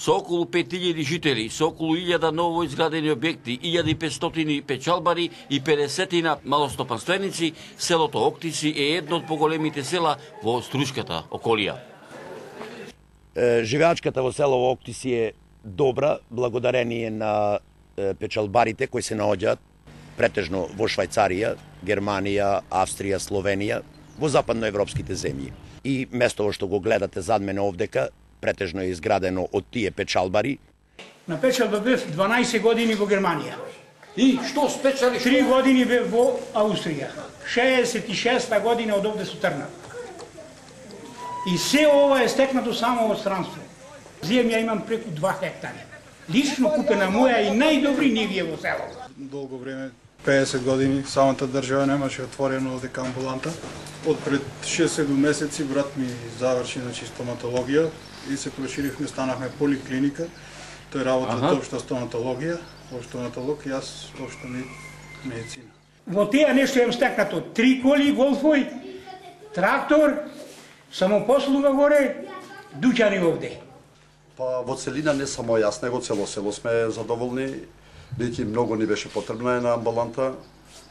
Со околу 5000 жители, со околу 1000 ново изградени објекти, 1500 печалбари и 50 малостопанственици, селото Октиси е едно од поголемите села во Струшката околија. Живеачката во село Октиси е добра, благодарение на печалбарите кои се наоѓаат претежно во Швајцарија, Германија, Австрија, Словенија, во западноевропските земји. И место што го гледате зад мене овдека, претежно е изградено од тие печалбари. На печалба бев 12 години во Германија. И што спечали? 3 години бев во Австрија. 66-та година од овде сутрна. И се ова е стекнато само од странство. Земја имам преку 2 хектари. Лично купена моја и најдобри нивија во село. Долго време, 50 години, самата држава немаше отворено овдека амбуланта. Од пред 6-7 месеци брат ми заврши стоматологија и се проширивме, станахме поликлиника. Тој работи од општа стоматологија, стоматолог и јас општа медицина. Во теја нешто имам стекнато 3 коли, голфој, трактор, самопослуга горе, дуќани овде. Па во целина не само јас, него цело село сме задоволни, бидејќи многу ни беше потребна една амбуланта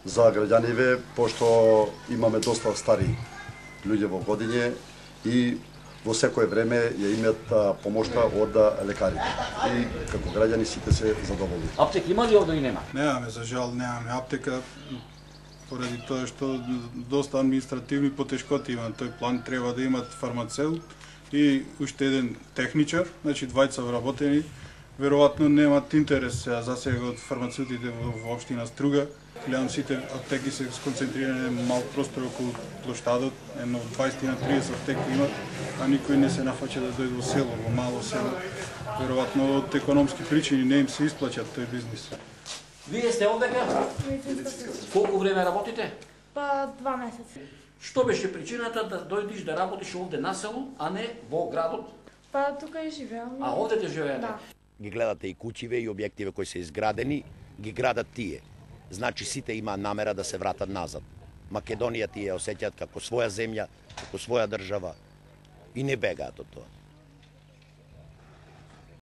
за граѓаниве, пошто имаме доста стари луѓе во годиње и во секое време ја имаат помошта од лекарите. И како граѓани сите се задоволни. Аптека има ли овде или нема? Немаме, за жал, немаме аптека, поради тоа што доста административни потешкоти има. Тој план треба да имат фармацеут и уште еден техничар, значи двајца вработени. Веројатно немаат интерес за сега од фармацеутите во општина Струга. Гледам сите аптеки се сконцентрирани на мал простор околу плоштадот, едно 20-30 аптеки имат, а никој не се нафаќа да дојде во село, во мало село. Веројатно од економски причини не им се исплаќа тој бизнис. Вие сте овдека? Колку време работите? Па 2 месеци. Што беше причината да дојдеш да работиш овде на село, а не во градот? Па тука и живеам. А овде те живеете? Да. Ги гледате и куќиве и објективе кои се изградени, ги градат тие. Значи сите има намера да се вратат назад. Македонија тие осеќаат како своја земја, како своја држава и не бегаат од тоа.